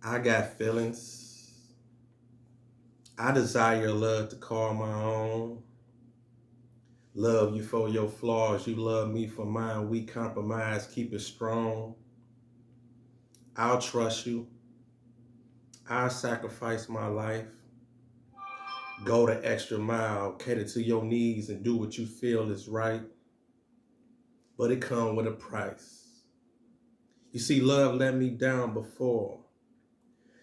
I got feelings. I desire love to call my own. Love you for your flaws. You love me for mine. We compromise, keep it strong. I'll trust you. I'll sacrifice my life. Go the extra mile, cater to your needs, and do what you feel is right. But it comes with a price. You see, love let me down before.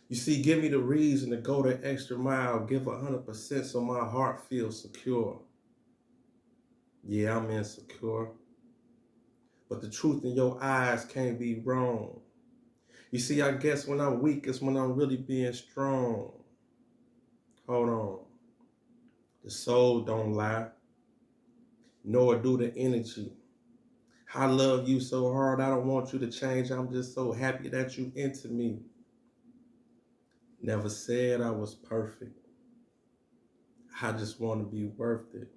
You see, give me the reason to go the extra mile, give 100% so my heart feels secure. Yeah, I'm insecure, but the truth in your eyes can't be wrong. You see, I guess when I'm weak is when I'm really being strong. Hold on. The soul don't lie, nor do the energy. I love you so hard, I don't want you to change. I'm just so happy that you into me. Never said I was perfect. I just want to be worth it.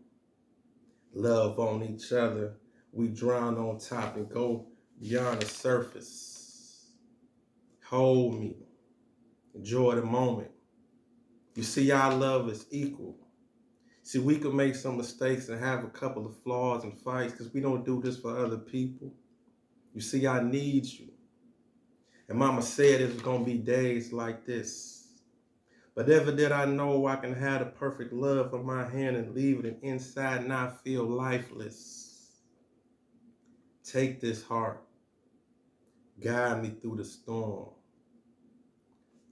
Love on each other. We drown on top and go beyond the surface. Hold me. Enjoy the moment. You see, our love is equal. See, we could make some mistakes and have a couple of flaws and fights because we don't do this for other people. You see, I need you. And mama said it was going to be days like this. But ever did I know I can have the perfect love in my hand and leave it inside and I feel lifeless. Take this heart. Guide me through the storm.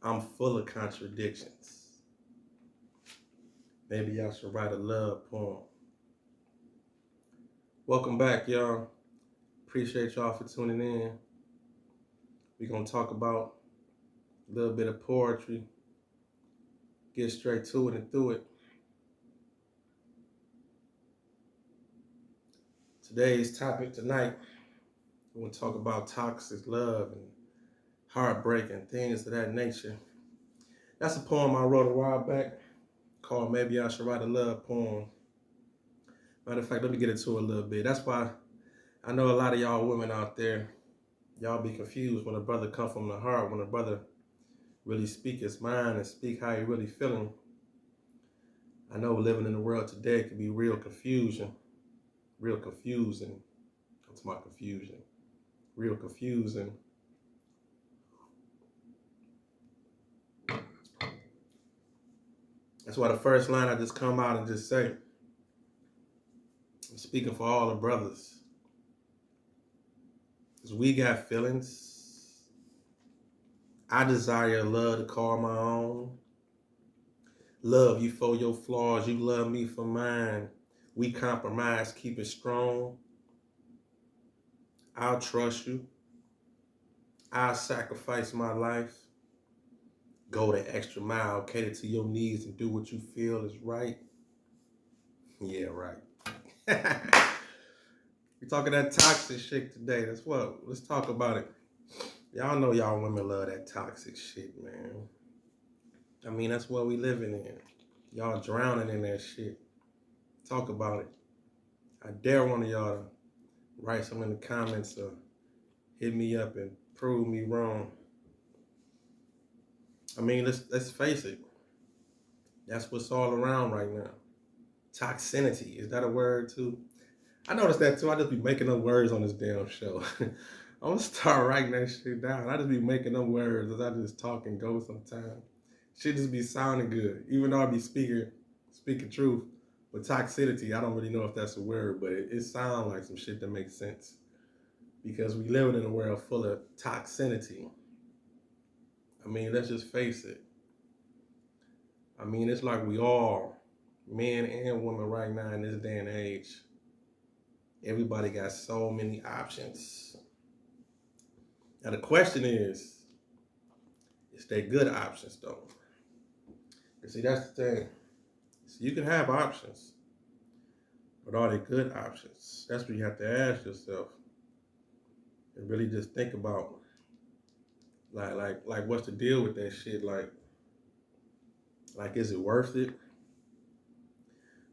I'm full of contradictions. Maybe I should write a love poem. Welcome back, y'all. Appreciate y'all for tuning in. We're going to talk about a little bit of poetry. Get straight to it and through it. Today's topic tonight, we're going to talk about toxic love and heartbreak and things of that nature. That's a poem I wrote a while back called Maybe I Should Write a Love Poem. Matter of fact, let me get into it a little bit. That's why I know a lot of y'all women out there, y'all be confused when a brother come from the heart, when a brother really speak his mind and speak how he really feeling. I know living in the world today can be real confusing. Real confusing. That's my confusion. Real confusing. That's why the first line I just come out and just say, I'm speaking for all the brothers. Because we got feelings. I desire love to call my own. Love you for your flaws. You love me for mine. We compromise, keep it strong. I'll trust you. I'll sacrifice my life. Go the extra mile, cater to your needs and do what you feel is right. Yeah, right. We're talking that toxic shit today. That's what. Let's talk about it. Y'all know y'all women love that toxic shit, man. I mean, that's what we living in. Y'all drowning in that shit. Talk about it. I dare one of y'all to write some in the comments or hit me up and prove me wrong. I mean, let's face it. That's what's all around right now. Toxicity. Is that a word too? I noticed that too. I just be making up words on this damn show. I'm gonna start writing that shit down. I just be making up words as I just talk and go sometimes. Shit just be sounding good. Even though I be speaking truth. But toxicity, I don't really know if that's a word, but it sounds like some shit that makes sense. Because we live in a world full of toxicity. I mean, let's just face it. I mean, it's like we all, men and women right now in this day and age, everybody got so many options. Now the question is they good options though? You see, that's the thing. So you can have options, but are they good options? That's what you have to ask yourself. And really just think about like what's the deal with that shit? Like is it worth it?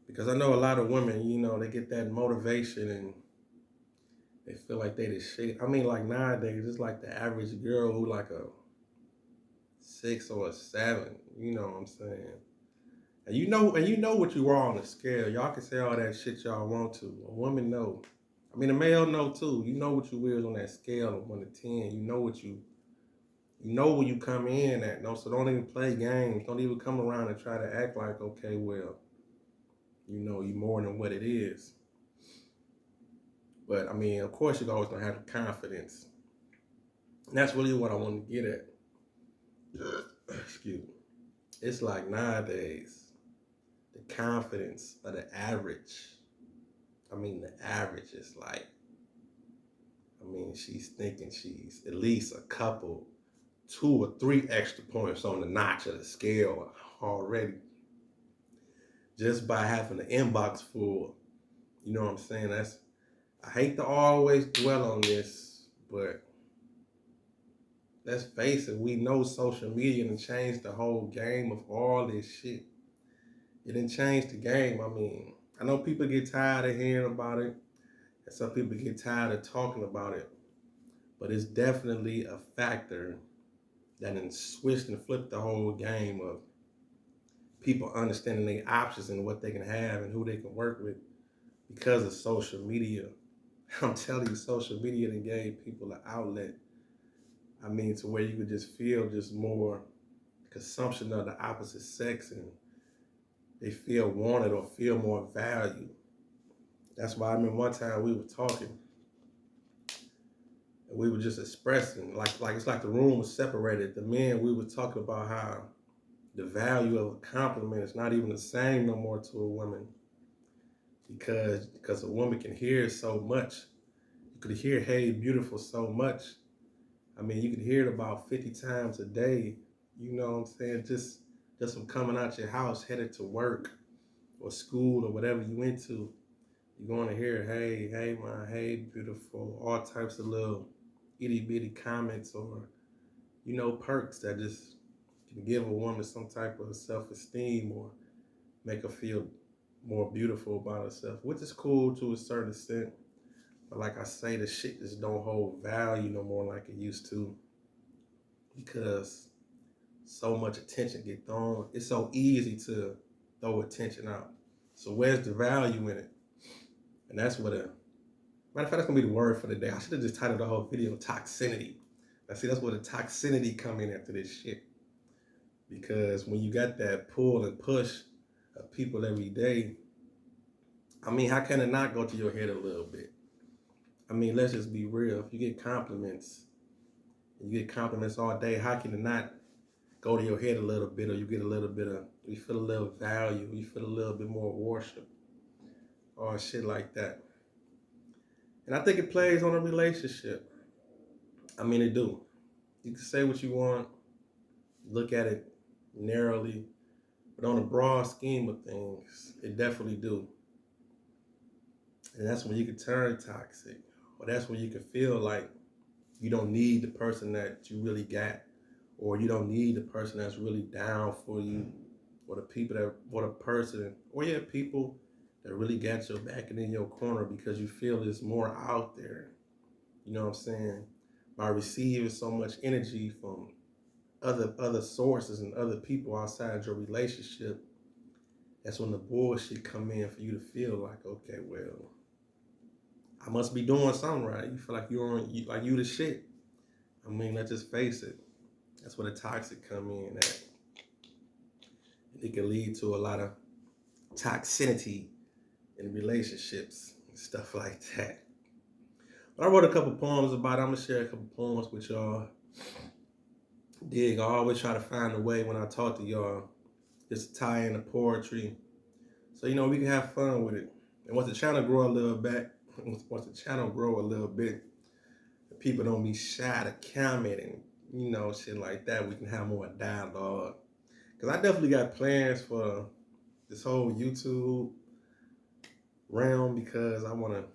Because I know a lot of women, you know, they get that motivation and they feel like they the shit. I mean, like nowadays, it's like the average girl who like a 6 or a 7. You know what I'm saying? And you know what you are on the scale. Y'all can say all that shit y'all want to. A woman know. I mean, a male know too. You know what you is on that scale of 1 to 10. You know where you come in at. No, so don't even play games. Don't even come around and try to act like, okay, well, you know, you more than what it is. But I mean, of course, you're always gonna have the confidence. And that's really what I want to get at. Excuse me. It's like nowadays, the confidence of the average. I mean, the average is like, she's thinking she's at least a couple, 2 or 3 extra points on the notch of the scale already. Just by having the inbox full. You know what I'm saying? I hate to always dwell on this, but let's face it, we know social media done changed the whole game of all this shit. It didn't change the game. I mean, I know people get tired of hearing about it, and some people get tired of talking about it, but it's definitely a factor that done switched and flipped the whole game of people understanding their options and what they can have and who they can work with because of social media. I'm telling you, social media done gave people an outlet. I mean, to where you could just feel just more consumption of the opposite sex and they feel wanted or feel more valued. That's why I remember one time we were talking and we were just expressing, like it's like the room was separated. The men, we were talking about how the value of a compliment is not even the same no more to a woman because a woman can hear so much. You could hear, hey, beautiful so much. I mean, you could hear it about 50 times a day. You know what I'm saying? Just from coming out your house, headed to work or school or whatever you went to. You're going to hear, hey, man, hey, beautiful, all types of little itty bitty comments or, you know, perks that just can give a woman some type of self-esteem or make her feel more beautiful about herself, which is cool to a certain extent. But like I say, the shit just don't hold value no more like it used to because so much attention get thrown. It's so easy to throw attention out. So where's the value in it? And that's what matter of fact, that's gonna be the word for the day. I should have just titled the whole video toxicity. I see that's where the toxicity come in after this shit. Because when you got that pull and push of people every day, I mean, how can it not go to your head a little bit? I mean, let's just be real. If you get compliments, and you get compliments all day, how can it not go to your head a little bit, or you get a little bit of, you feel a little value, you feel a little bit more worship, or shit like that. And I think it plays on a relationship. I mean, it do. You can say what you want, look at it narrowly, but on a broad scheme of things, it definitely do. And that's when you can turn toxic, or that's when you can feel like you don't need the person that you really got, or you don't need the person that's really down for you, or the people that, or the person, or yeah, people that really got your back and in your corner because you feel there's more out there. You know what I'm saying? By receiving so much energy from other sources and other people outside your relationship, that's when the bullshit come in for you to feel like, okay, well, I must be doing something right. You feel like you the shit. I mean, let's just face it. That's where the toxic come in at. And it can lead to a lot of toxicity in relationships and stuff like that. But I wrote a couple poems about it. I'm gonna share a couple poems with y'all. Dig, I always try to find a way when I talk to y'all just to tie in the poetry. So, you know, we can have fun with it. And once the channel grow a little bit, people don't be shy to comment and, you know, shit like that. We can have more dialogue. Because I definitely got plans for this whole YouTube realm because I want to,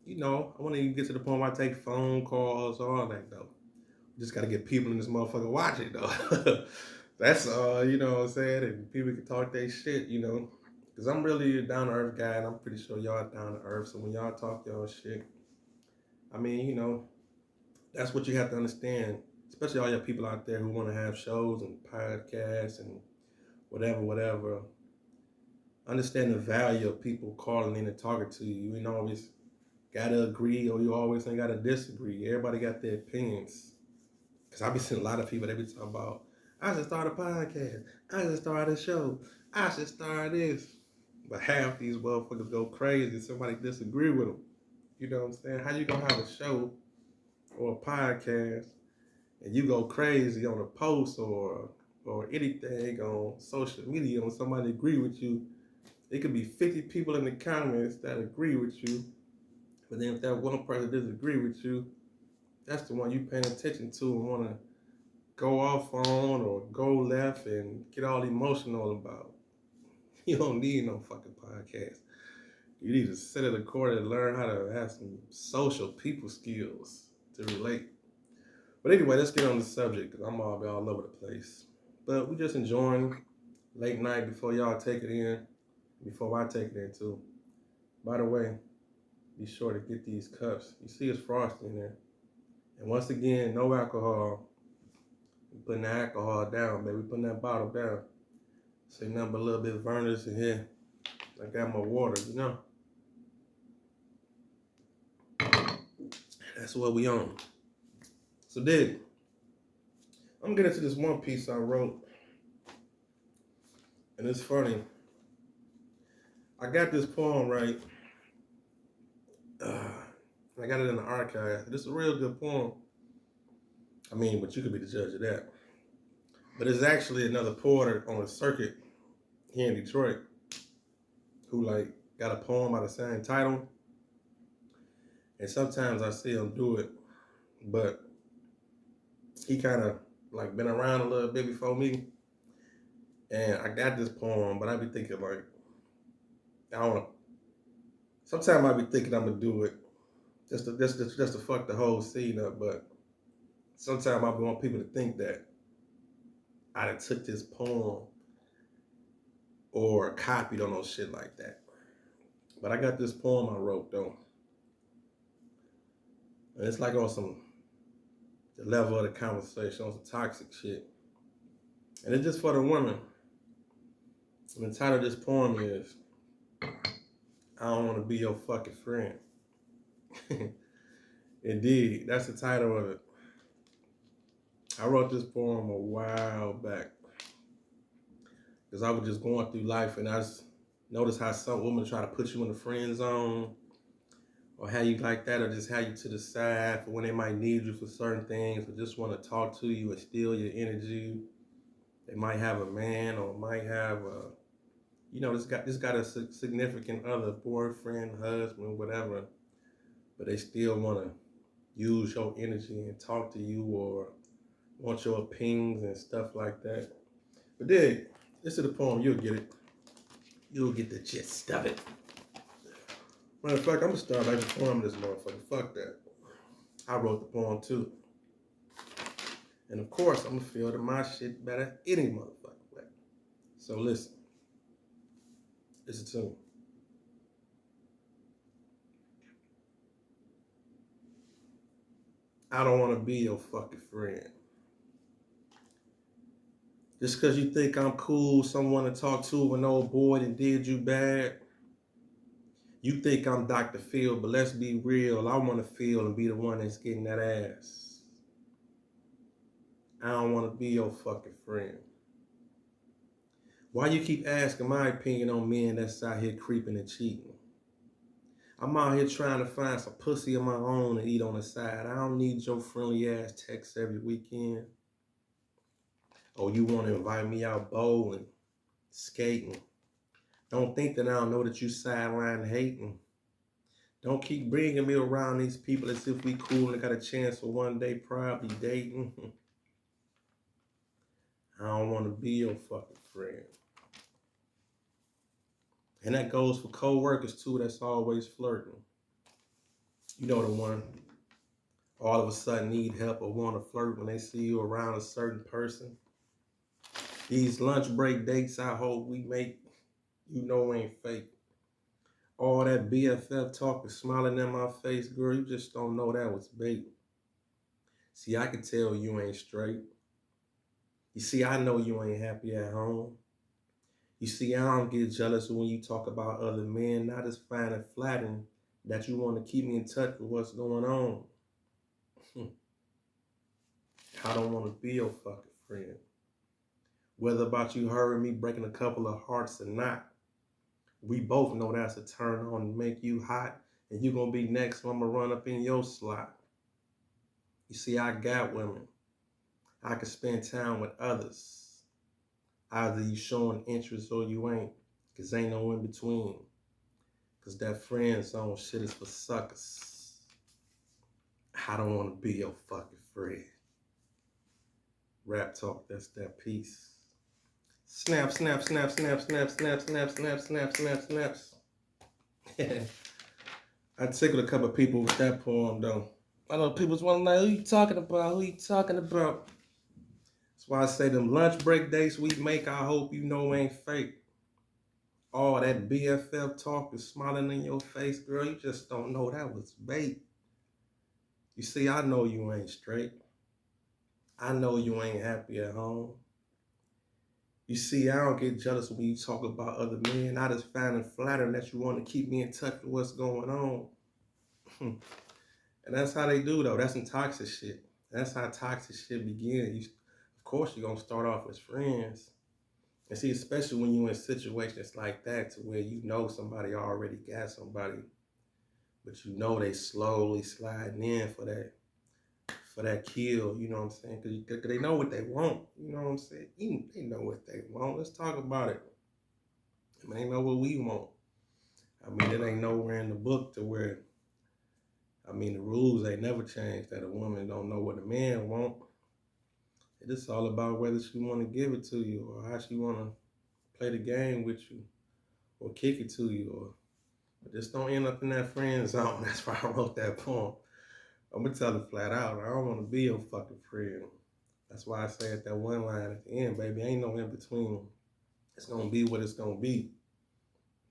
you know, I want to get to the point where I take phone calls, all that, though. Just got to get people in this motherfucker watching, though. That's all, you know what I'm saying? And people can talk their shit, you know. Because I'm really a down-to-earth guy, and I'm pretty sure y'all down-to-earth. So when y'all talk y'all shit, I mean, you know, that's what you have to understand. especially all your people out there who want to have shows and podcasts and whatever. Understand the value of people calling in and talking to you. You ain't always gotta agree or you always ain't gotta disagree. Everybody got their opinions. Cause I be seeing a lot of people that be talking about, I should start a podcast, I should start a show, I should start this. But half these motherfuckers go crazy if somebody disagree with them. You know what I'm saying? How you gonna have a show or a podcast and you go crazy on a post or anything on social media when somebody agree with you? It could be 50 people in the comments that agree with you, but then if that one person disagree with you, that's the one you paying attention to and want to go off on or go left and get all emotional about. You don't need no fucking podcast. You need to sit in the corner and learn how to have some social people skills to relate. But anyway, let's get on the subject because I'm all over the place. But we just enjoying late night before y'all take it in, before I take it in too. By the way, be sure to get these cups. You see it's frosty in there. And once again, no alcohol. We're putting the alcohol down, baby. We're putting that bottle down. Say nothing but a little bit of Vernors in here. I got my water, you know. That's what we on. So dig, I'm getting to this one piece I wrote. And it's funny. I got this poem right. I got it in the archive. This is a real good poem. I mean, but you could be the judge of that. But it's actually another poet on a circuit here in Detroit who like got a poem by the same title. And sometimes I see him do it, but he kind of like been around a little bit before me. And I got this poem, but I be thinking like, I don't know. Sometimes I be thinking I'm gonna do it just to fuck the whole scene up. But sometimes I want people to think that I done took this poem or copied on no shit like that. But I got this poem I wrote though. And it's like on the level of the conversation, on some toxic shit. And it's just for the women. And the title of this poem is, I don't want to be your fucking friend. Indeed, that's the title of it. I wrote this poem a while back because I was just going through life and I just noticed how some women try to put you in the friend zone or how you like that, or just how you to the side for when they might need you for certain things or just want to talk to you and steal your energy. They might have a man or might have a, this got a significant other, boyfriend, husband, whatever, but they still want to use your energy and talk to you or want your opinions and stuff like that. But then, listen to the poem, you'll get it. You'll get the gist of it. Matter of fact, I'm gonna start writing the poem this motherfucker. Fuck that. I wrote the poem too. And of course, I'm gonna feel that my shit better any motherfucker way. So listen. Listen to me. I don't want to be your fucking friend. Just because you think I'm cool, someone to talk to when old boy that did you bad. You think I'm Dr. Phil, but let's be real. I want to feel and be the one that's getting that ass. I don't want to be your fucking friend. Why you keep asking my opinion on men that's out here creeping and cheating? I'm out here trying to find some pussy of my own and eat on the side. I don't need your friendly ass texts every weekend. Or you want to invite me out bowling, skating. Don't think that I don't know that you sideline hating. Don't keep bringing me around these people as if we cool and got a chance for one day probably dating. I don't want to be your fucking friend. And that goes for co-workers too that's always flirting. You know the one all of a sudden need help or want to flirt when they see you around a certain person. These lunch break dates I hope we make, you know ain't fake. All that BFF talk is smiling in my face, girl, you just don't know that was bait. See, I can tell you ain't straight. You see, I know you ain't happy at home. You see, I don't get jealous when you talk about other men, not as fine and flattering that you want to keep me in touch with what's going on. I don't want to be your fucking friend. Whether about you hurting me, breaking a couple of hearts or not, we both know that's a turn on and make you hot, and you gonna be next, so I'm gonna run up in your slot. You see, I got women. I can spend time with others. Either you showing interest or you ain't, cause ain't no in between. Cause that friend zone shit is for suckers. I don't wanna be your fucking friend. Rap talk, that's that piece. Snap, snap, snap, snap, snap, snap, snap, snap, snap, snap, snaps. I tickled a couple of people with that poem though. I know people's wanna know who you talking about, who you talking about. That's why I say them lunch break dates we make, I hope you know ain't fake. All that BFF talk is smiling in your face, girl, you just don't know that was bait. You see, I know you ain't straight. I know you ain't happy at home. You see, I don't get jealous when you talk about other men. I just find it flattering that you want to keep me in touch with what's going on. And that's how they do, though. That's some toxic shit. That's how toxic shit begins. Of course, you're going to start off as friends. And see, especially when you're in situations like that to where you know somebody already got somebody, but you know they slowly sliding in for that kill, you know what I'm saying? Because they know what they want, you know what I'm saying? They know what they want. Let's talk about it. I mean, they know what we want. I mean, it ain't nowhere in the book to where, I mean, the rules ain't never changed that a woman don't know what a man want. It's all about whether she want to give it to you or how she want to play the game with you or kick it to you, or just don't end up in that friend zone. That's why I wrote that poem. I'm going to tell it flat out. I don't want to be your fucking friend. That's why I say at that one line at the end, baby, ain't no in between. It's going to be what it's going to be.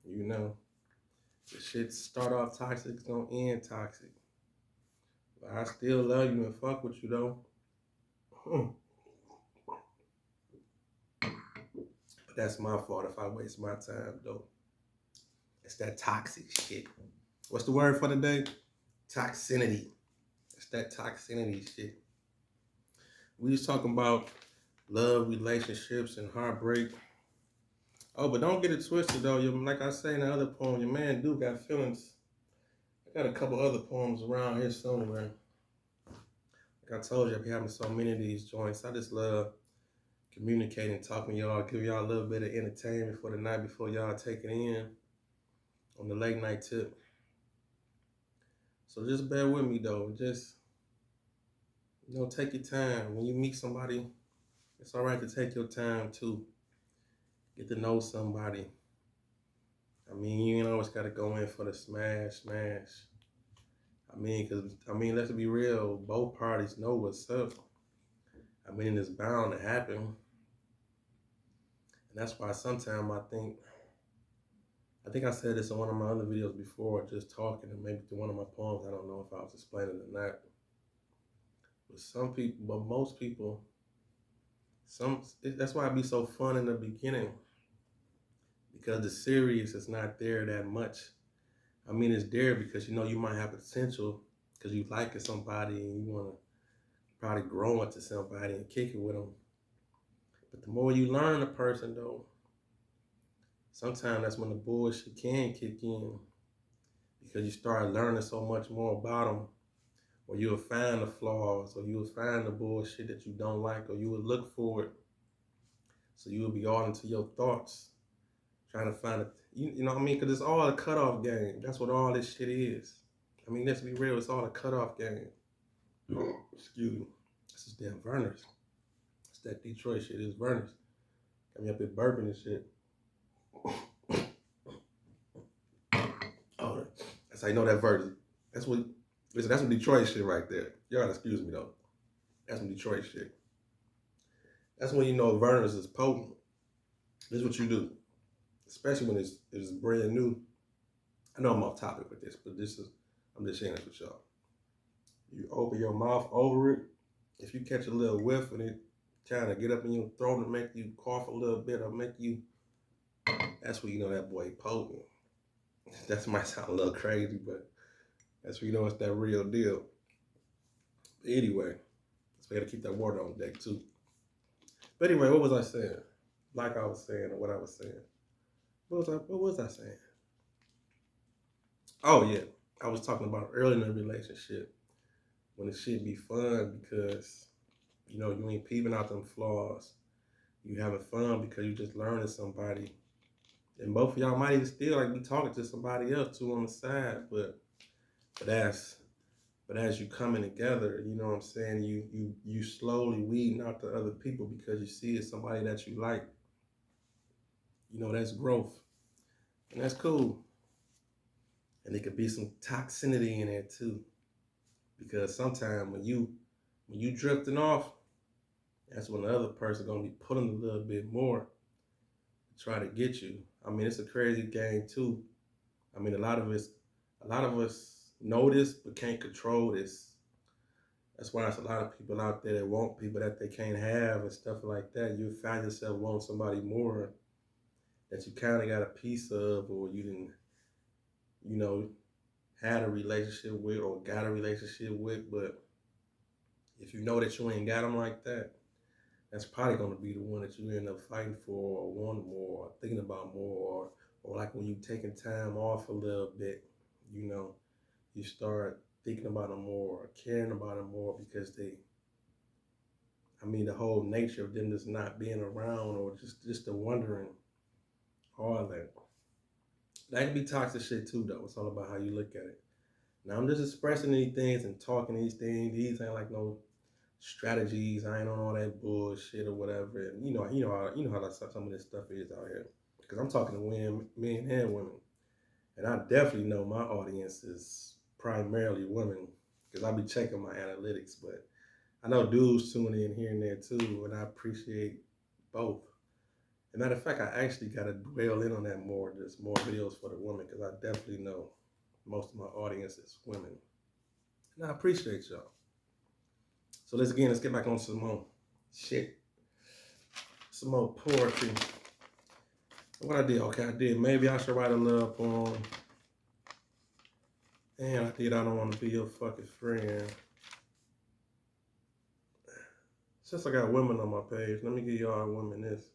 You know? The shit start off toxic, it's going to end toxic. But I still love you and fuck with you, though. But that's my fault if I waste my time, though. It's that toxic shit. What's the word for the day? Toxicity. It's that toxicity shit. We was talking about love, relationships, and heartbreak. Oh, but don't get it twisted, though. Like I say in the other poem, your man do got feelings. I got a couple other poems around here somewhere. Like I told you, I be having so many of these joints. I just love communicating, talking to y'all, give y'all a little bit of entertainment for the night before y'all take it in on the late night tip. So just bear with me, though. Just, take your time. When you meet somebody, it's all right to take your time, too. Get to know somebody. I mean, you ain't always got to go in for the smash. I mean, let's be real. Both parties know what's up. I mean, it's bound to happen. And that's why sometimes I think I said this in one of my other videos before, just talking, and maybe through one of my poems. I don't know if I was explaining it or not. But most people, that's why it be so fun in the beginning. Because the serious is not there that much. I mean, it's there because you might have potential because you like somebody and you want to probably grow into somebody and kick it with them. But the more you learn a person, though, sometimes that's when the bullshit can kick in because you start learning so much more about them, or you'll find the flaws, or you'll find the bullshit that you don't like, or you will look for it. So you will be all into your thoughts, trying to find it. You know what I mean? Because it's all a cutoff game. That's what all this shit is. I mean, let's be real. It's all a cutoff game. Oh, excuse me. This is damn Verner's. It's that Detroit shit. It's Verner's. Got me up here burping and shit. Oh, that's how you know that Verner's. That's some Detroit shit right there. Y'all gotta excuse me though. That's some Detroit shit. That's when you know Verner's is potent. This is what you do. Especially when it's brand new. I know I'm off topic with this, but I'm just sharing this with y'all. You open your mouth over it, if you catch a little whiff and it kind of get up in your throat and make you cough a little bit or make you, that's when you know that boy potent. That might sound a little crazy, but that's when you know it's that real deal. But anyway, so we gotta keep that water on deck too. But anyway, what was I saying? Like I was saying, or what I was saying. What was I saying? Oh yeah. I was talking about early in the relationship when it should be fun because you ain't peeping out them flaws. You having fun because you just learning somebody. And both of y'all might even still like be talking to somebody else too on the side, but as you coming together, you know what I'm saying, you slowly weeding out the other people because you see it's somebody that you like. That's growth. And that's cool. And there could be some toxicity in there too. Because sometimes when you drifting off, that's when the other person gonna be pulling a little bit more to try to get you. I mean, it's a crazy game too. I mean, a lot of us know this but can't control this. That's why there's a lot of people out there that want people that they can't have and stuff like that. You find yourself wanting somebody more that you kind of got a piece of, or you didn't, had a relationship with or got a relationship with. But if you know that you ain't got them like that, that's probably going to be the one that you end up fighting for or wanting more or thinking about more, or like when you taking time off a little bit, you start thinking about them more or caring about them more because the whole nature of them just not being around or just the wondering, all that. That can be toxic shit too, though. It's all about how you look at it. Now, I'm just expressing these things and talking these things. These ain't like no strategies. I ain't on all that bullshit or whatever. And you know how some of this stuff is out here. Because I'm talking to men and women, and I definitely know my audience is primarily women because I be checking my analytics. But I know dudes tuning in here and there too, and I appreciate both. As a matter of fact, I actually got to dwell in on that more. There's more videos for the women because I definitely know most of my audience is women, and I appreciate y'all. So let's get back on some more shit, some more poetry. What I did, okay, I did. Maybe I should write a love poem. And I did. I don't want to be your fucking friend. Since I got women on my page, let me give y'all women this.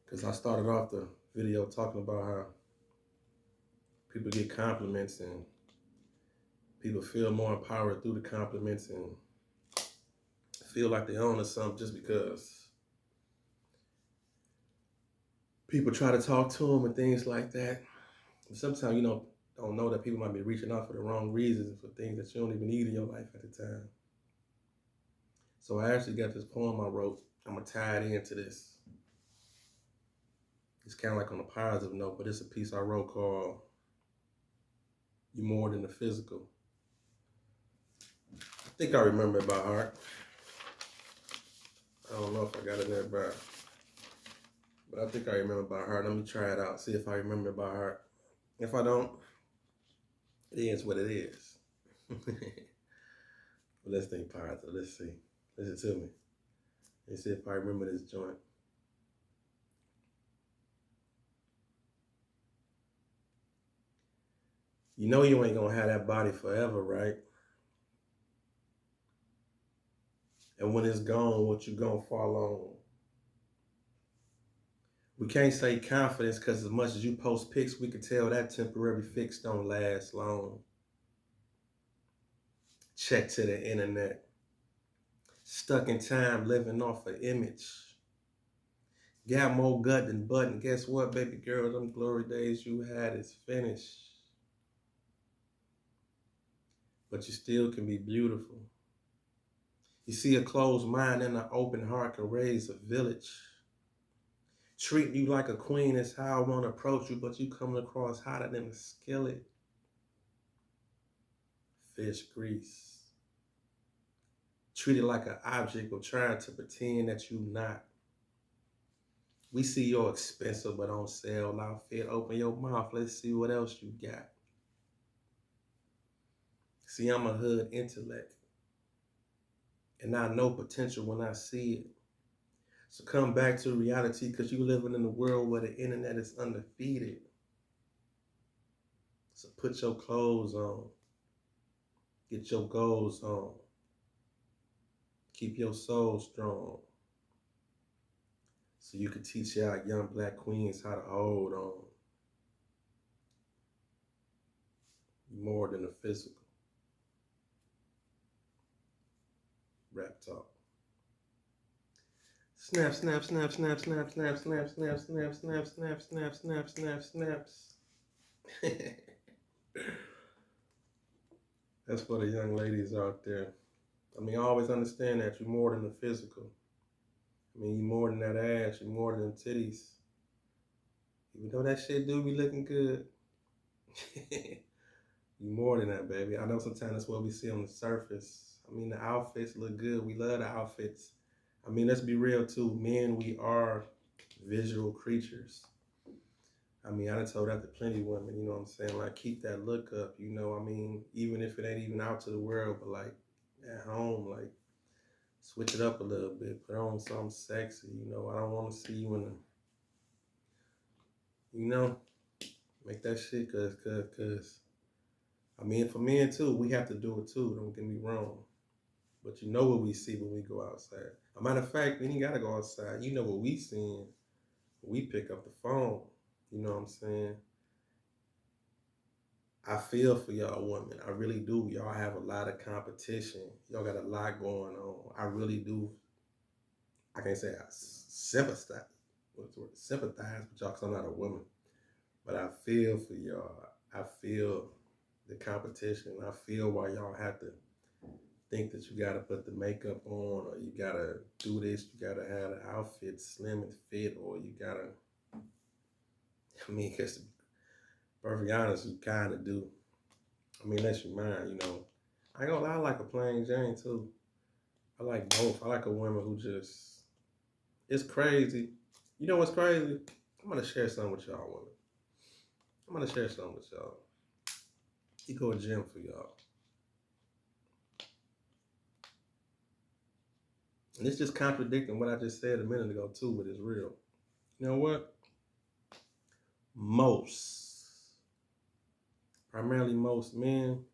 Because I started off the video talking about how people get compliments and people feel more empowered through the compliments and feel like they own or something just because people try to talk to them and things like that. And sometimes don't know that people might be reaching out for the wrong reasons for things that you don't even need in your life at the time. So I actually got this poem I wrote. I'm going to tie it into this. It's kind of like on a positive note, but it's a piece I wrote called You More Than the Physical. I think I remember it by heart. I don't know if I got it there by, but I think I remember it by heart. Let me try it out, see if I remember it by heart. If I don't, it is what it is. But let's think positive. Let's see. Listen to me. Let's see if I remember this joint. You know you ain't gonna have that body forever, right? And when it's gone, what you gonna fall on? We can't say confidence because as much as you post pics, we can tell that temporary fix don't last long. Check to the internet. Stuck in time, living off an image. Got more gut than butt, and guess what, baby girl? Them glory days you had is finished. But you still can be beautiful. You see, a closed mind and an open heart can raise a village. Treat you like a queen is how I want to approach you, but you coming across hotter than a skillet. Fish grease. Treated like an object or trying to pretend that you not. We see your expensive but on sale outfit. Open your mouth. Let's see what else you got. See, I'm a hood intellect, and I know potential when I see it. So come back to reality, because you living in a world where the internet is undefeated. So put your clothes on, get your goals on, keep your soul strong, so you can teach our young black queens how to hold on more than the physical. Rap talk. Snap, snap, snap, snap, snap, snap, snap, snap, snap, snap, snap, snap, snap, snap, snaps. That's for the young ladies out there. I mean, always understand that you're more than the physical. I mean, you're more than that ass, you're more than them titties. Even though that shit do be looking good, you more than that, baby. I know sometimes that's what we see on the surface. I mean, the outfits look good. We love the outfits. I mean, let's be real too. Men, we are visual creatures. I mean, I done told that to plenty of women, you know what I'm saying? Like, keep that look up, you know, I mean, even if it ain't even out to the world, but like at home, like, switch it up a little bit, put on something sexy, you know. I don't want to see you in a, you know, make that shit, cause, I mean, for men too, we have to do it too, don't get me wrong. But you know what we see when we go outside. A matter of fact, we ain't gotta go outside. You know what we seeing. We pick up the phone. You know what I'm saying? I feel for y'all women. I really do. Y'all have a lot of competition. Y'all got a lot going on. I really do. I can't say I sympathize. What's the word? Sympathize with y'all, because I'm not a woman. But I feel for y'all. I feel the competition. I feel why y'all have to think that you gotta put the makeup on, or you gotta do this, you gotta have the outfit slim and fit, or you gotta, I mean, because to be perfectly honest, you kinda do. I mean, that's your mind, you know. I ain't gonna lie, I like a plain Jane too. I like both. I like a woman who just, it's crazy. You know what's crazy? I'm gonna share something with y'all women. I'm gonna share something with y'all. You go to gym for y'all. And it's just contradicting what I just said a minute ago too, but it's real. You know what? Primarily most men,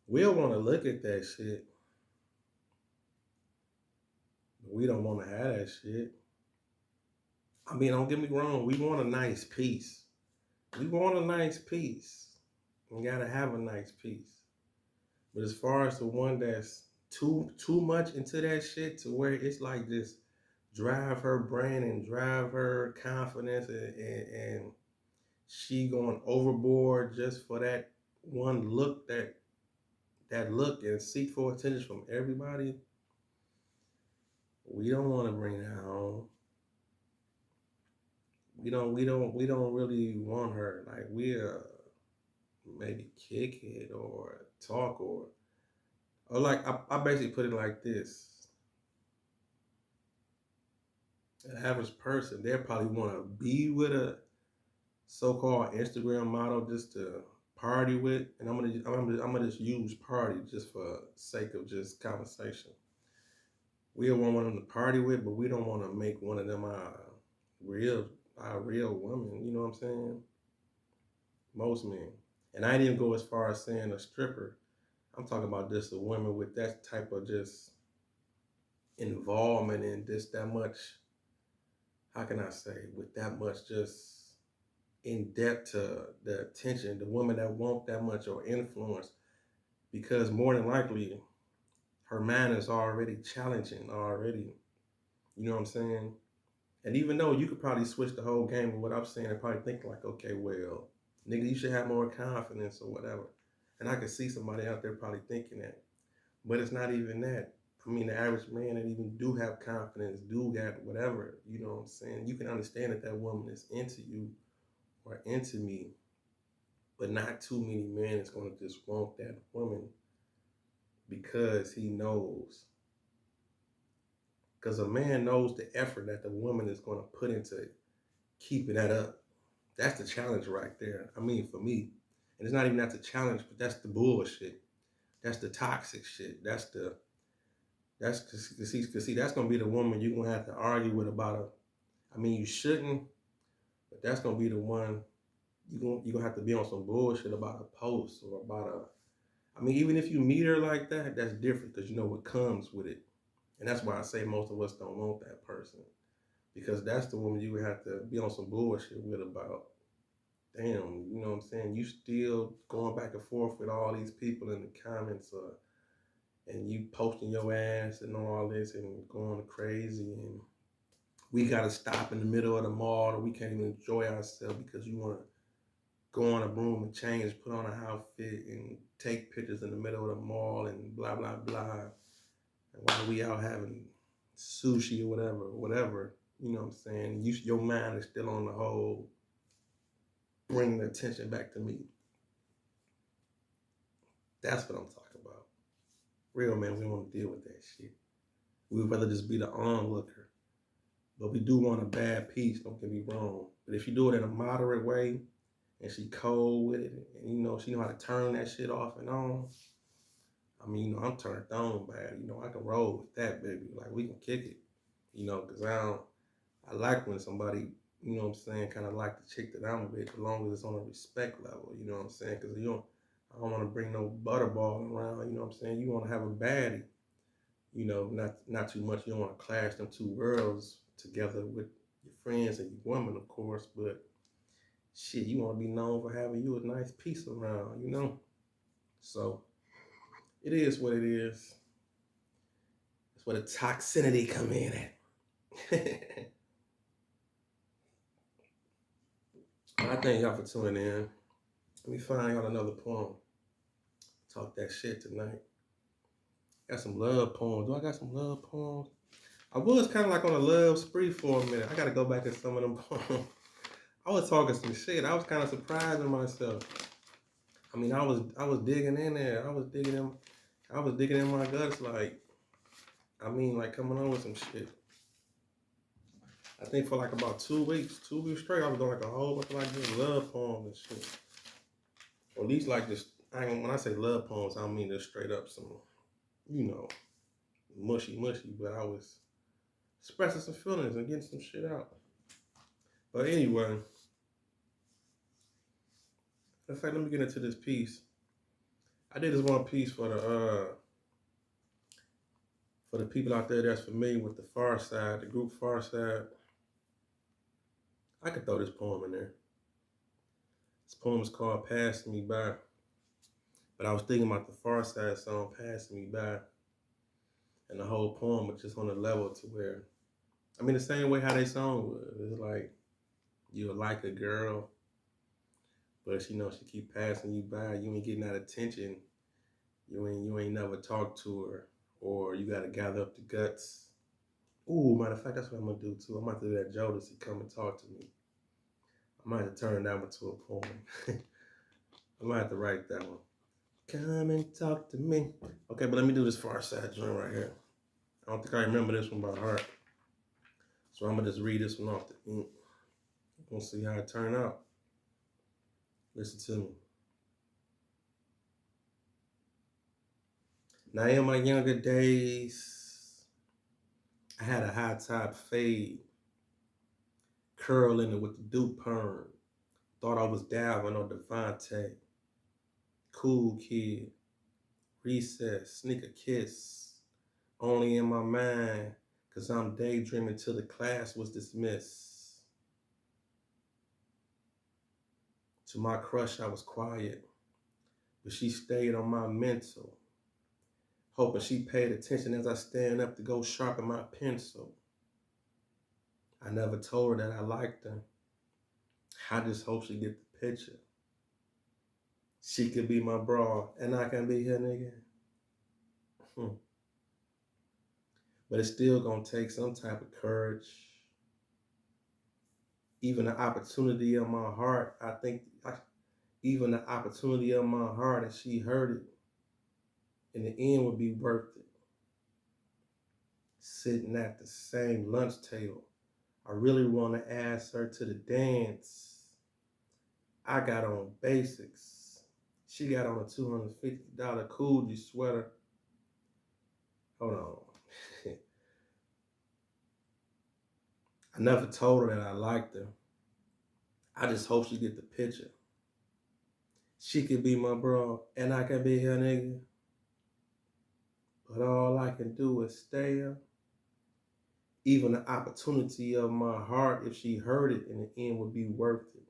we'll want to look at that shit, but we don't want to have that shit. I mean, don't get me wrong, we want a nice piece. We want a nice piece. We gotta have a nice piece. But as far as the one that's too much into that shit, to where it's like this drive her brain and drive her confidence, and she going overboard just for that one look, that look, and seek for attention from everybody, we don't want to bring that home. We don't really want her. Like, we'll maybe kick it or talk, or like, I basically put it like this. An average person, they'll probably want to be with a so-called Instagram model just to party with, and I'm gonna just use party just for sake of just conversation. We don't want them to party with, but we don't want to make one of them real real woman. You know what I'm saying? Most men, and I didn't even go as far as saying a stripper. I'm talking about just a woman with that type of just involvement in just that much. How can I say, with that much just in depth to the attention, the woman that want that much or influence, because more than likely her mind is already challenging already. You know what I'm saying? And even though you could probably switch the whole game of what I'm saying and probably think like, okay, well, nigga, you should have more confidence or whatever. And I could see somebody out there probably thinking that. But it's not even that. I mean, the average man that even do have confidence, do got whatever, you know what I'm saying? You can understand that that woman is into you or into me, but not too many men is going to just want that woman because he knows. Because a man knows the effort that the woman is going to put into keeping that up. That's the challenge right there. I mean, for me. And it's not even that's the challenge, but that's the bullshit. That's the toxic shit. That's cause see that's gonna be the woman you're gonna have to argue with about a. I mean, you shouldn't, but that's gonna be the one you gonna have to be on some bullshit about a post or about a. I mean, even if you meet her like that, that's different because you know what comes with it, and that's why I say most of us don't want that person because that's the woman you would have to be on some bullshit with about. Damn, you know what I'm saying? You still going back and forth with all these people in the comments, and you posting your ass and all this and going crazy, and we gotta stop in the middle of the mall, or we can't even enjoy ourselves because you want to go on a broom and change, put on an outfit, and take pictures in the middle of the mall and blah blah blah. And while we out having sushi or whatever, you know what I'm saying? Your mind is still on the whole, bringing the attention back to me. That's what I'm talking about. Real man, we don't want to deal with that shit. We would rather just be the onlooker. But we do want a bad piece, don't get me wrong. But if you do it in a moderate way, and she cold with it, and you know, she know how to turn that shit off and on. I mean, you know, I'm turned on bad. You know, I can roll with that, baby. Like, we can kick it. You know, because I like when somebody, you know what I'm saying, kind of like the chick that I'm with, as long as it's on a respect level, you know what I'm saying? Because I don't want to bring no butterball around, you know what I'm saying? You want to have a baddie, you know, not too much. You don't want to clash them two worlds together with your friends and your woman, of course, but shit, you want to be known for having you a nice piece around, you know? So it is what it is. That's where the toxicity come in at. I thank y'all for tuning in. Let me find y'all another poem. Talk that shit tonight. Got some love poems. Do I got some love poems? I was kind of like on a love spree for a minute. I got to go back to some of them poems. I was talking some shit. I was kind of surprising myself. I mean, I was digging in there. I was digging in my guts, like, I mean, like coming on with some shit. I think for like about 2 weeks straight, I was doing like a whole bunch of like just love poems and shit. Or at least like this. When I say love poems, I don't mean just straight up some, you know, mushy, but I was expressing some feelings and getting some shit out. But anyway, in fact, let me get into this piece. I did this one piece for the people out there that's familiar with the Far Side, the group Far Side. I could throw this poem in there. This poem is called Passing Me By. But I was thinking about the Far Side song, Passing Me By. And the whole poem was just on a level to where, I mean, the same way how they song was. It's like, you like a girl, but you know, she keep passing you by. You ain't getting that attention. You ain't never talked to her. Or you gotta gather up the guts. Ooh, matter of fact, that's what I'm gonna do too. I'm about to do that Jodeci, Come and Talk to Me. I might have to turn that one to a poem. I might have to write that one. Come and talk to me. Okay, but let me do this Far Side joint right here. I don't think I remember this one by heart. So I'm gonna just read this one off the ink. We'll see how it turn out. Listen to me. Now in my younger days, I had a high top fade, curling it with the Duke perm. Thought I was Dalvin or Devontae. Cool kid, recess, sneak a kiss. Only in my mind, cause I'm daydreaming till the class was dismissed. To my crush, I was quiet, but she stayed on my mental. Hoping she paid attention as I stand up to go sharpen my pencil. I never told her that I liked her. I just hope she get the picture. She could be my bra, and I can be her nigga. But it's still gonna take some type of courage. Even the opportunity of my heart, even the opportunity of my heart, and she heard it, in the end would be worth it. Sitting at the same lunch table, I really want to ask her to the dance. I got on basics, She got on a $250 Coogee sweater. Hold on. I never told her that I liked her. I just hope she get the picture. She could be my bro, and I can be her nigga. But all I can do is stare. Even the opportunity of my heart, if she heard it in the end, would be worth it.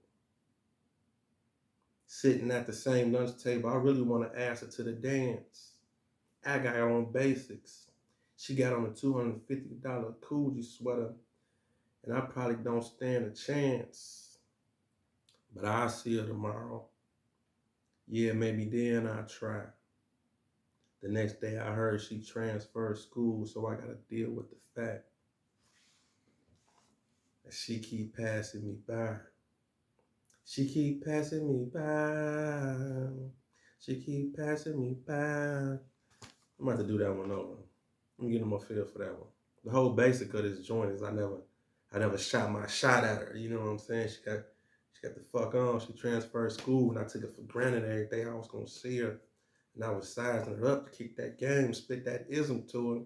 Sitting at the same lunch table, I really want to ask her to the dance. I got her on basics. She got on a $250 Coogee sweater, and I probably don't stand a chance. But I'll see her tomorrow. Yeah, maybe then I'll try. The next day I heard she transferred school, so I gotta deal with the fact that she keep passing me by. She keep passing me by. She keep passing me by. I'm about to do that one over. I'm getting more feel for that one. The whole basic of this joint is I never shot my shot at her. You know what I'm saying? She got the fuck on. She transferred school, and I took it for granted every day I was gonna see her. And I was sizing her up to kick that game, spit that ism to her.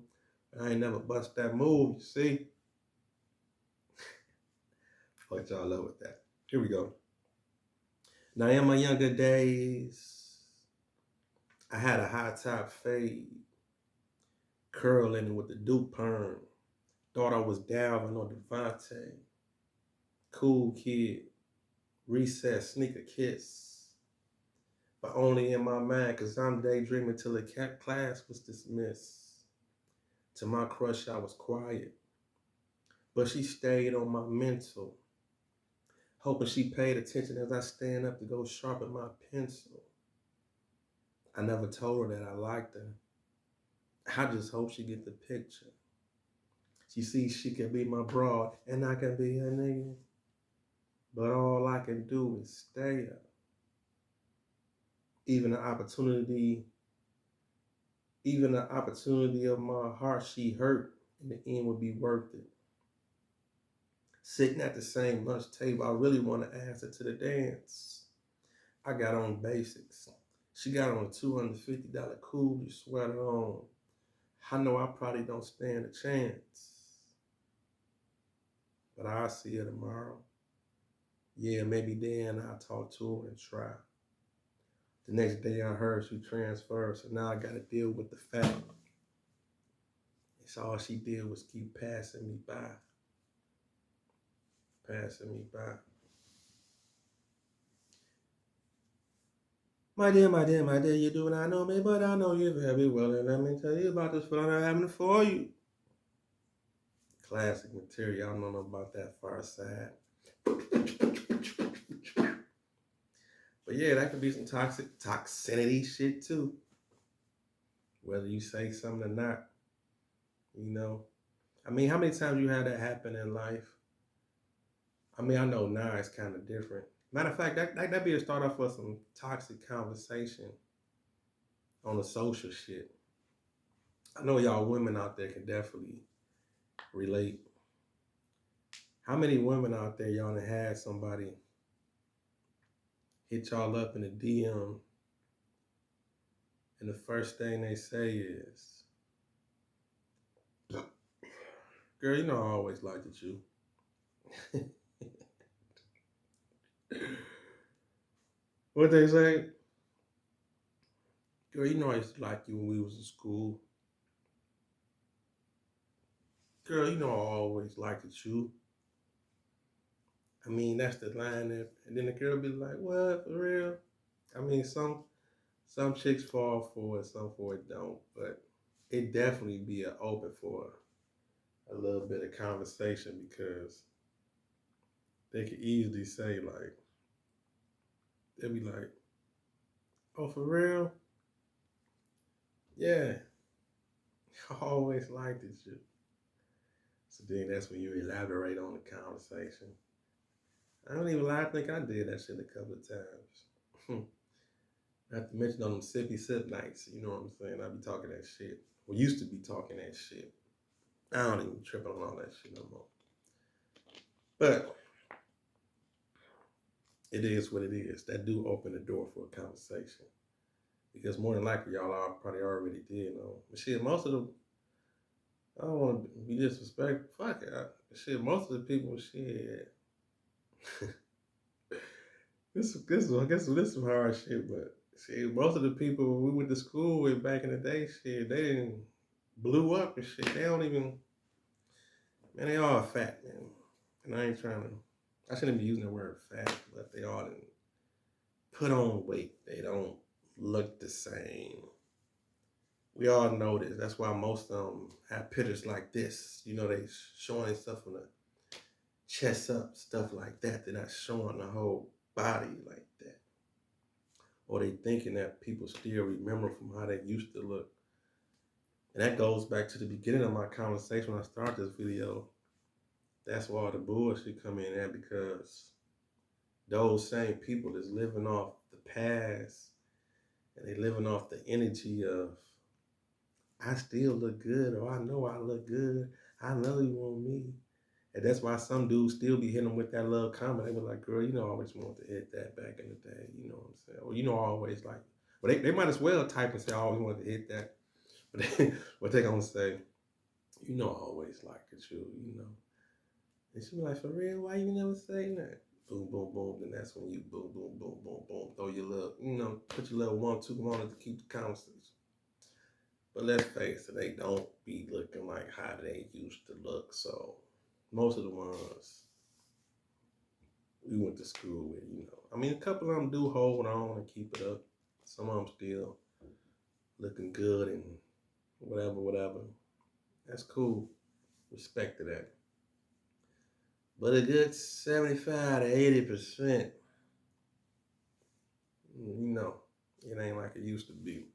And I ain't never bust that move, you see? Fuck y'all love with that. Here we go. Now in my younger days, I had a high top fade, curling with the Duke perm. Thought I was Dalvin or Devontae. Cool kid, recess, sneaker kiss. But only in my mind, cause I'm daydreaming till the class was dismissed. To my crush, I was quiet, but she stayed on my mental, hoping she paid attention as I stand up to go sharpen my pencil. I never told her that I liked her. I just hope she get the picture. She sees she can be my broad, and I can be her nigga. But all I can do is stay up. Even the opportunity of my heart she hurt, in the end would be worth it. Sitting at the same lunch table, I really want to ask her to the dance. I got on basics. She got on a $250 Coogee sweater on. I know I probably don't stand a chance. But I'll see her tomorrow. Yeah, maybe then I'll talk to her and try. The next day I heard she transferred, so now I gotta deal with the fact. It's all she did was keep passing me by. Passing me by. My dear, you do not know me, but I know you very well, and let me tell you about this feeling I'm having for you. Classic material, I don't know about that far side. But yeah, that could be some toxicity shit too. Whether you say something or not, you know. I mean, how many times you had that happen in life? I mean, I know now it's kind of different. Matter of fact, that'd be a start off for some toxic conversation on the social shit. I know y'all women out there can definitely relate. How many women out there y'all done had somebody hit y'all up in the DM and the first thing they say is, girl, you know I always liked it you. What they say? Girl, you know I used to like you when we was in school. Girl, you know I always liked it you. I mean, that's the line that, and then the girl be like, what, for real? I mean, some chicks fall for it, some for it don't, but it definitely be an open for a little bit of conversation because they could easily say like, they'll be like, oh, for real? Yeah, I always liked it shit. So then that's when you elaborate on the conversation. I don't even lie, I think I did that shit a couple of times. Not to mention on them sippy sip nights, you know what I'm saying? I be talking that shit. We used to be talking that shit. I don't even trip on all that shit no more. But it is what it is. That do open the door for a conversation. Because more than likely y'all all probably already did know. But shit, most of the I don't want to be disrespectful. Fuck it. Shit, most of the people, shit. this is some hard shit, but shit, most of the people we went to school with back in the day, shit, they didn't blew up and shit. They don't even, man, they all fat, man. And I ain't trying to, I shouldn't be using the word fat, but they all didn't put on weight. They don't look the same. We all know this. That's why most of them have pictures like this. You know, they showing stuff from the chest up, stuff like that. They're not showing the whole body like that. Or they thinking that people still remember from how they used to look. And that goes back to the beginning of my conversation when I started this video. That's why all the bullshit come in at, because those same people that's living off the past and they living off the energy of, I still look good, or I know I look good, I know you want me. And that's why some dudes still be hitting them with that little comment. They were like, girl, you know I always wanted to hit that back in the day, you know what I'm saying? Or you know I always like, but they might as well type and say I always wanted to hit that. But they gonna say, you know I always liked you, you know. And she be like, for real, why you never say that? Boom, boom, boom. Then that's when you boom, boom, boom, boom, boom. Throw your little, you know, put your little 1-2 on it to keep the conversation. But let's face it, they don't be looking like how they used to look. So most of the ones we went to school with, you know. I mean, a couple of them do hold on and keep it up. Some of them still looking good and whatever. That's cool. Respect to that. But a good 75 to 80%, you know, it ain't like it used to be.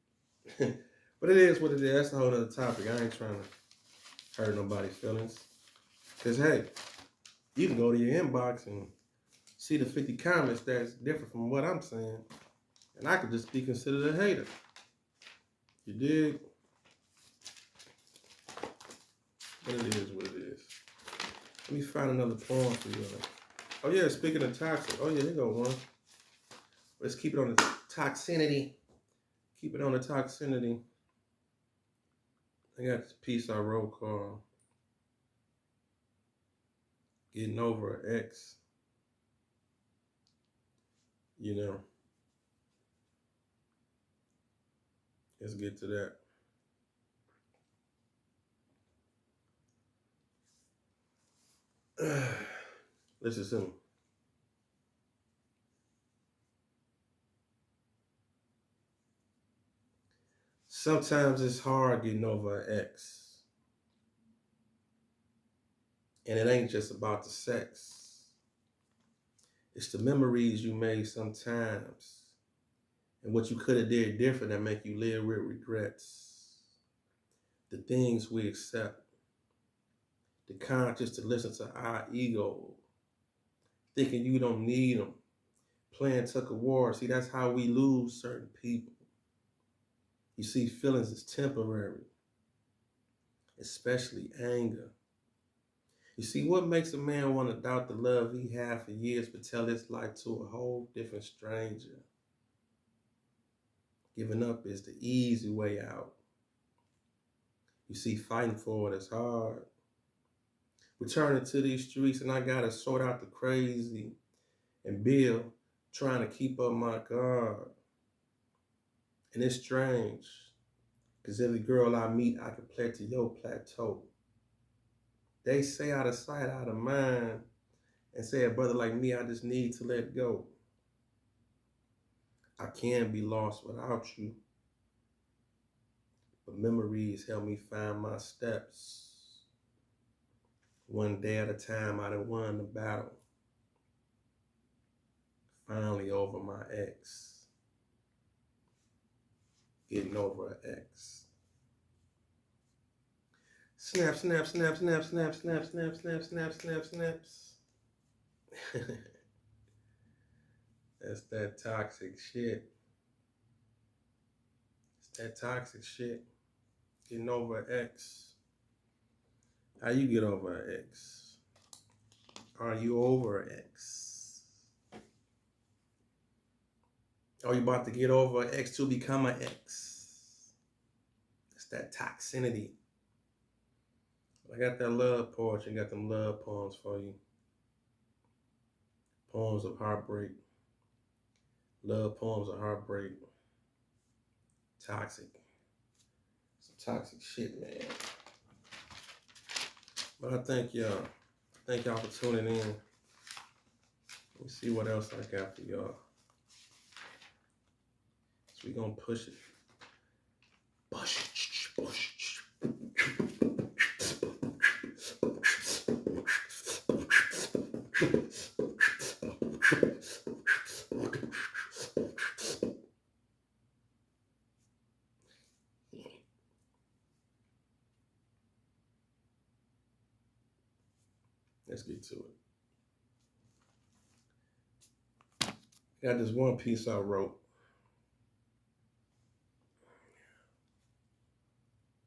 But it is what it is. That's a whole other topic. I ain't trying to hurt nobody's feelings. Because, hey, you can go to your inbox and see the 50 comments that's different from what I'm saying. And I could just be considered a hater. You dig? But it is what it is. Let me find another poem for you. Oh, yeah, speaking of toxic. Oh, yeah, here go one. Let's keep it on the toxicity. Keep it on the toxicity. I got this piece I wrote called Getting Over an Ex. You know. Let's get to that. Let's assume. Sometimes it's hard getting over an ex. And it ain't just about the sex. It's the memories you made sometimes and what you could have did different that make you live with regrets. The things we accept. The conscious to listen to our ego. Thinking you don't need them. Playing tug of war. See, that's how we lose certain people. You see, feelings is temporary. Especially anger. You see, what makes a man want to doubt the love he had for years but tell his life to a whole different stranger? Giving up is the easy way out. You see, fighting for it is hard. Returning to these streets and I gotta sort out the crazy and Bill trying to keep up my guard. And it's strange, because every girl I meet, I can play to your plateau. They say out of sight, out of mind, and say a brother like me, I just need to let go. I can be lost without you, but memories help me find my steps. One day at a time, I done won the battle. Finally over my ex. Getting over an ex. Snap, snap, snap, snap, snap, snap, snap, snap, snap, snap, snaps. That's that toxic shit. It's that toxic shit. Getting over an ex. How you get over an ex? Are you over an ex? Or you about to get over an ex to become an ex. It's that toxicity. I got that love poetry, got them love poems for you. Poems of heartbreak. Love poems of heartbreak. Toxic. Some toxic shit, man. But I thank y'all. Thank y'all for tuning in. Let me see what else I got for y'all. So we gonna push it. Push it. Push it. Let's get to it. Got this one piece I wrote.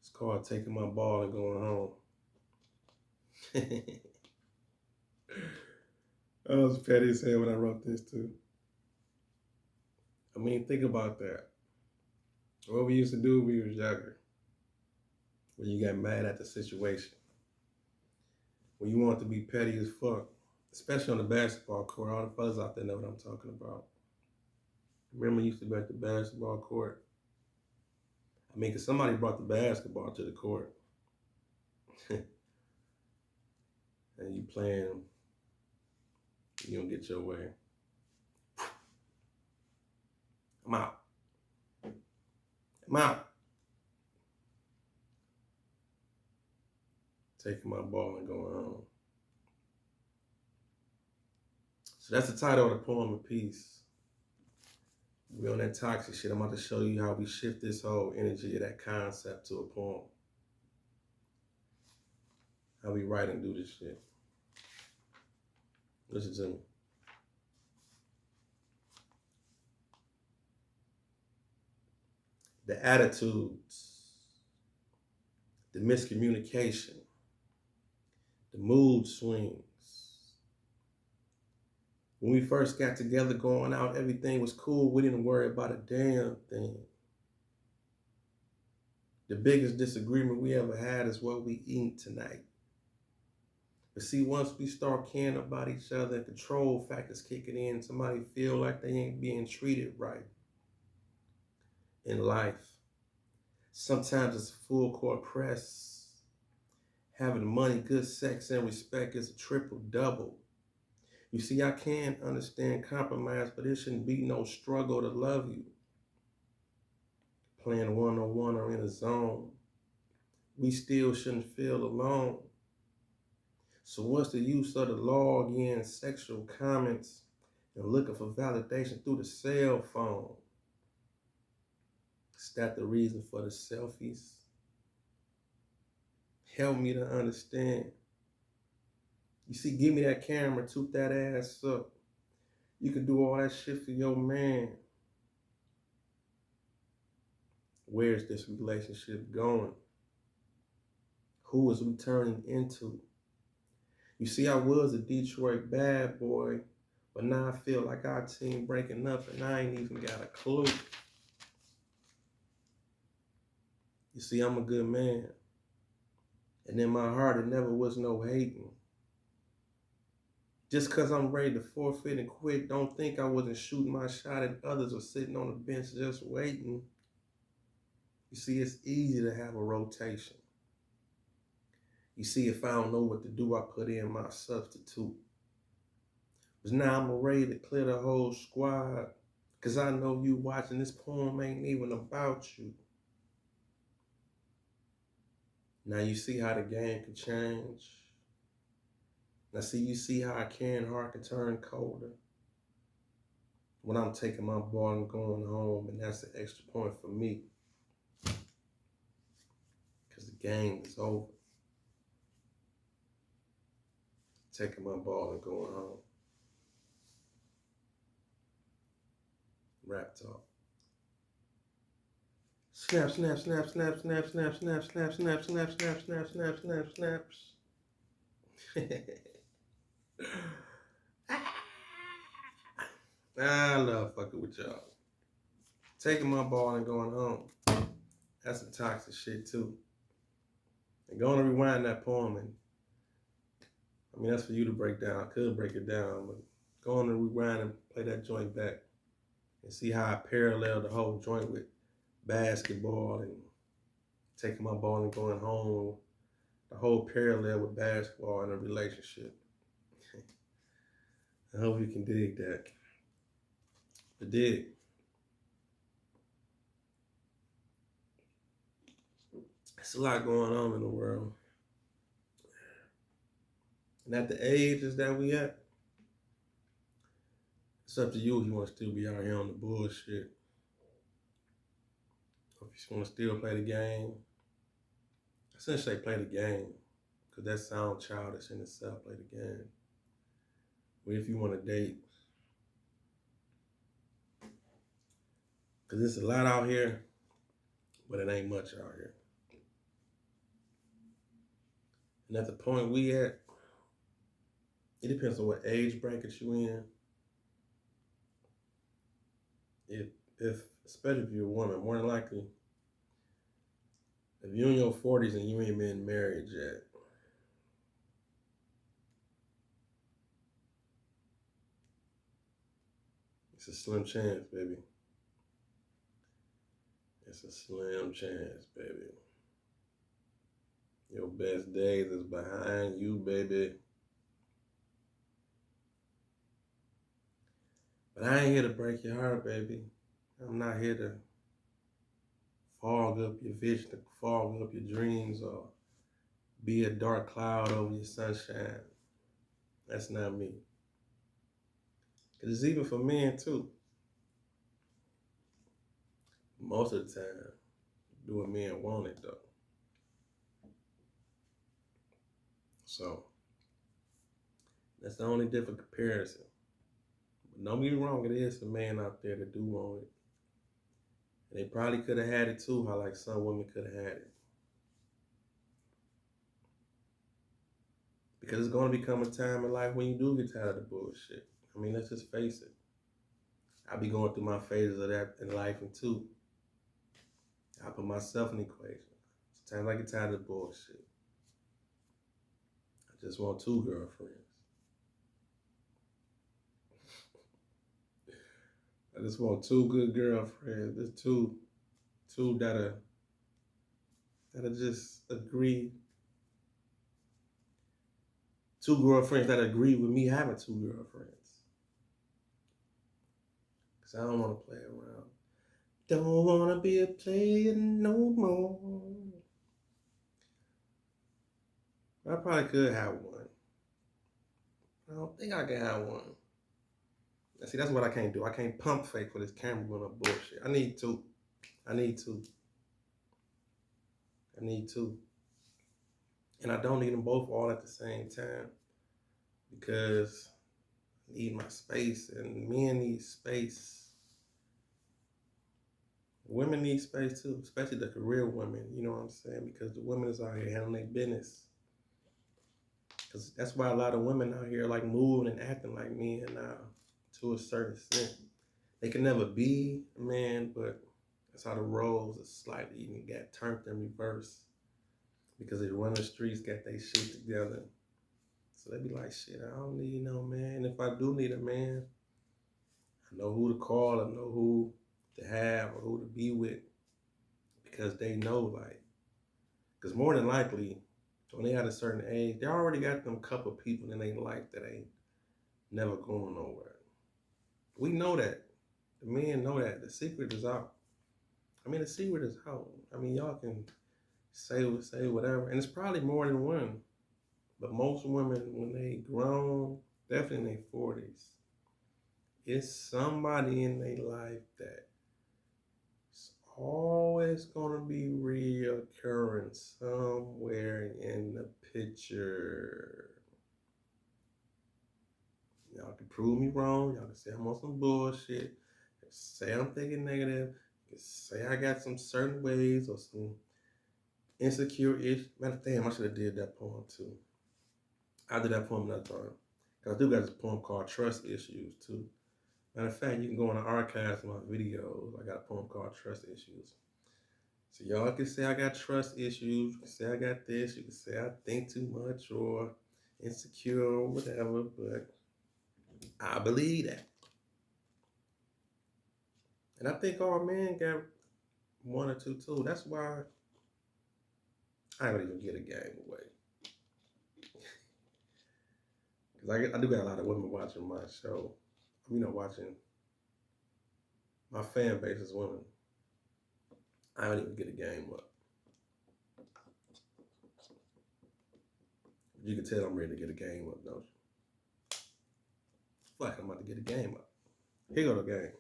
It's called Taking My Ball and Going Home. I was petty as hell when I wrote this too. I mean, think about that. What we used to do when we was younger. When you got mad at the situation. When you want to be petty as fuck. Especially on the basketball court. All the fellas out there know what I'm talking about. Remember we used to be at the basketball court? I mean, because somebody brought the basketball to the court. And you playing, you don't get your way. I'm out. I'm out. Taking my ball and going home. So that's the title of the poem of peace. We on that toxic shit. I'm about to show you how we shift this whole energy of that concept to a poem. How we write and do this shit. Listen to me. The attitudes, the miscommunication, the mood swings. When we first got together going out, everything was cool. We didn't worry about a damn thing. The biggest disagreement we ever had is what we eat tonight. But see, once we start caring about each other and control factors kicking in, somebody feel like they ain't being treated right in life. Sometimes it's a full court press. Having money, good sex, and respect is a triple double. You see, I can understand compromise, but it shouldn't be no struggle to love you. Playing one-on-one or in a zone, we still shouldn't feel alone. So what's the use of the log in sexual comments and looking for validation through the cell phone? Is that the reason for the selfies? Help me to understand. You see, give me that camera, toot that ass up. You can do all that shit for your man. Where's this relationship going? Who is we turning into? You see, I was a Detroit bad boy, but now I feel like our team breaking up and I ain't even got a clue. You see, I'm a good man. And in my heart, it never was no hating. Just because I'm ready to forfeit and quit, don't think I wasn't shooting my shot and others were sitting on the bench just waiting. You see, it's easy to have a rotation. You see, if I don't know what to do, I put in my substitute. But now I'm ready to clear the whole squad because I know you watching this poem ain't even about you. Now you see how the game can change. Now you see how a caring heart can turn colder. When I'm taking my ball and going home, and that's the extra point for me. Because the game is over. Taking my ball and going home. Rap talk. Snap, snap, snap, snap, snap, snap, snap, snap, snap, snap, snap, snap, snap, snap, snaps. I love fucking with y'all. taking my ball and going home. That's some toxic shit too. And going to rewind that poem, and I mean that's for you to break down. I could break it down, but go on and rewind and play that joint back and see how I parallel the whole joint with basketball and taking my ball and going home. The whole parallel with basketball and a relationship. I hope you can dig that. But dig. There's a lot going on in the world. And at the ages that we at, it's up to you if you want to still be out here on the bullshit. Or if you want to still play the game. Essentially play the game. Because that sounds childish in itself, play the game. But if you want to date, because there's a lot out here, but it ain't much out here. And at the point we at, it depends on what age bracket you in. If especially if you're a woman, more than likely, if you're in your 40s and you ain't been married yet, it's a slim chance, baby. It's a slim chance, baby. Your best days is behind you, baby. But I ain't here to break your heart, baby. I'm not here to fog up your vision, to fog up your dreams, or be a dark cloud over your sunshine. That's not me. Because it's even for men, too. Most of the time, do what men want it, though. So, that's the only different comparison. But don't get me wrong, it is some men out there that do want it. And they probably could have had it too, how like some women could have had it. Because it's going to become a time in life when you do get tired of the bullshit. I mean, let's just face it. I be going through my phases of that in life and too. I put myself in the equation. Sometimes I get tired of the bullshit. I just want 2 girlfriends. I just want 2 good girlfriends. Just two that'll just agree. 2 girlfriends that agree with me having 2 girlfriends. Cause I don't want to play around. Don't want to be a player no more. I probably could have one. I don't think I can have one. See, that's what I can't do. I can't pump fake for this camera going up bullshit. I need 2. I need 2. And I don't need them both all at the same time. Because I need my space, and men need space. Women need space too, especially the career women, you know what I'm saying? Because the women is out here handling their business. Because that's why a lot of women out here like moving and acting like men now, to a certain extent. They can never be a man, but that's how the roles are slightly even got turned in reverse. Because they run the streets, got their shit together. So they be like, shit, I don't need no man. If I do need a man, I know who to call, I know who to have or who to be with. Because they know, like, because more than likely, when they at a certain age, they already got them couple people in their life that ain't never going nowhere. We know that. The men know that. The secret is out. I mean, the secret is out. I mean, y'all can say whatever. And it's probably more than one. But most women, when they grown, definitely in their 40s, it's somebody in their life that is always going to be reoccurring somewhere in the picture. Y'all can prove me wrong. Y'all can say I'm on some bullshit. Say I'm thinking negative. Say I got some certain ways or some insecure issues. Damn, I should have did that poem too. I did that poem another time. Because I do got this poem called Trust Issues too. Matter of fact, you can go in the archives of my videos. I got a poem called Trust Issues. So y'all can say I got trust issues. You can say I got this. You can say I think too much or insecure or whatever. But I believe that. And I think all men got one or two too. That's why I don't even get a game away. Because I do got a lot of women watching my show. Watching my fan base is women. I don't even get a game up. You can tell I'm ready to get a game up, don't you? It's like I'm about to get a game up. Here go the game.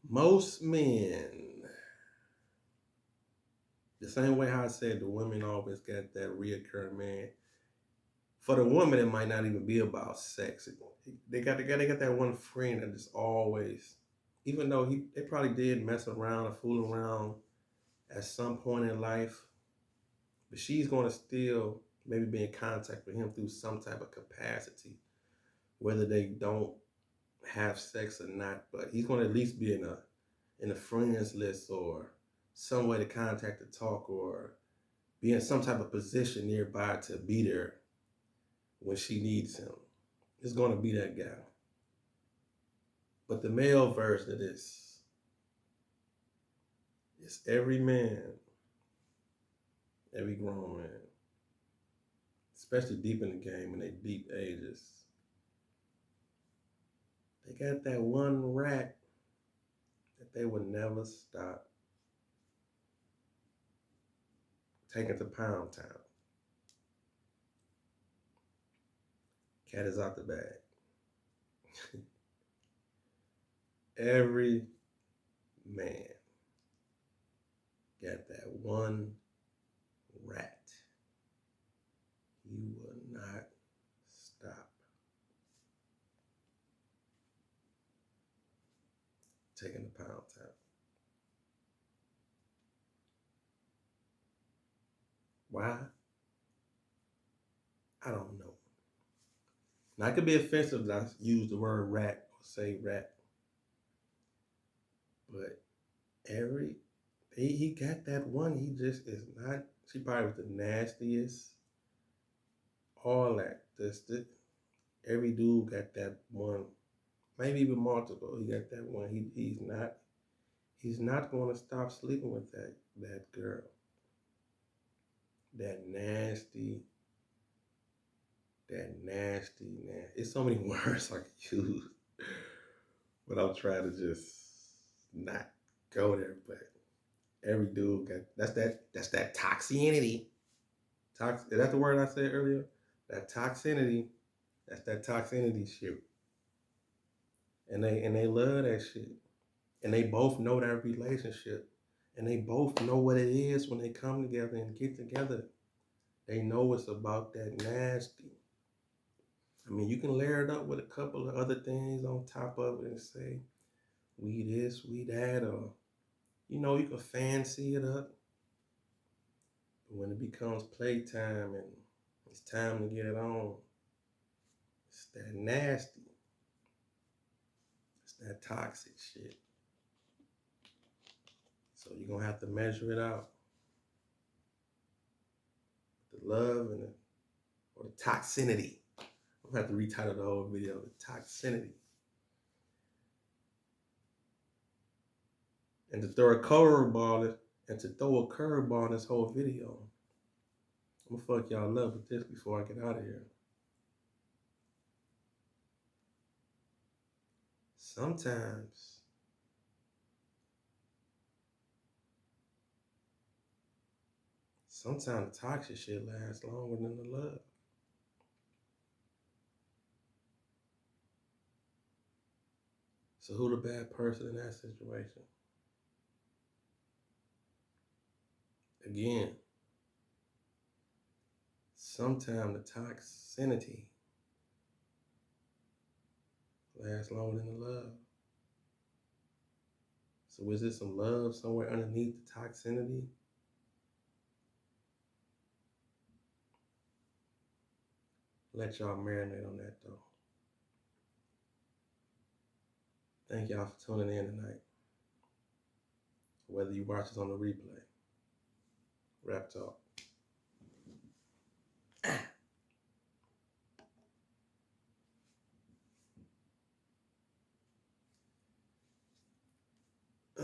Most men, the same way how I said the women always got that reoccurring man. For the woman, it might not even be about sex. They got that one friend that just always, even though they probably did mess around or fool around at some point in life, but she's going to still maybe be in contact with him through some type of capacity, whether they don't have sex or not. But he's going to at least be in a friends list or some way to contact to talk or be in some type of position nearby to be there when she needs him. It's going to be that guy. But the male version of this is every man, every grown man, especially deep in the game in their deep ages, they got that one rat that they would never stop taking to Pound Town. Cat is out the bag. Every man got that one rat you will not stop taking to Pound Town. Why? I don't know. Now, it could be offensive that I use the word rat or say rat, but he got that one. He just is not. She probably was the nastiest. All that. Every dude got that one. Maybe even multiple. He got that one. He's not going to stop sleeping with that girl. That nasty. It's so many words I could use, but I'm trying to just not go there. But every dude got that's that toxicity. Is that the word I said earlier? That toxicity. That's that toxicity shit. And they love that shit. And they both know that relationship. And they both know what it is when they come together and get together. They know it's about that nasty. I mean, you can layer it up with a couple of other things on top of it and say, we this, we that, or, you can fancy it up. But when it becomes playtime and it's time to get it on, it's that nasty. It's that toxic shit. So you're going to have to measure it out. The love or the toxicity. I'm going to have to retitle the whole video, the toxicity. And to throw a curveball in this whole video, I'm going to fuck y'all up with this before I get out of here. Sometimes the toxic shit lasts longer than the love. So who the bad person in that situation? Again, sometimes the toxicity lasts longer than the love. So is there some love somewhere underneath the toxicity? Let y'all marinate on that though. Thank y'all for tuning in tonight. Whether you watch us on the replay. Rap Talk.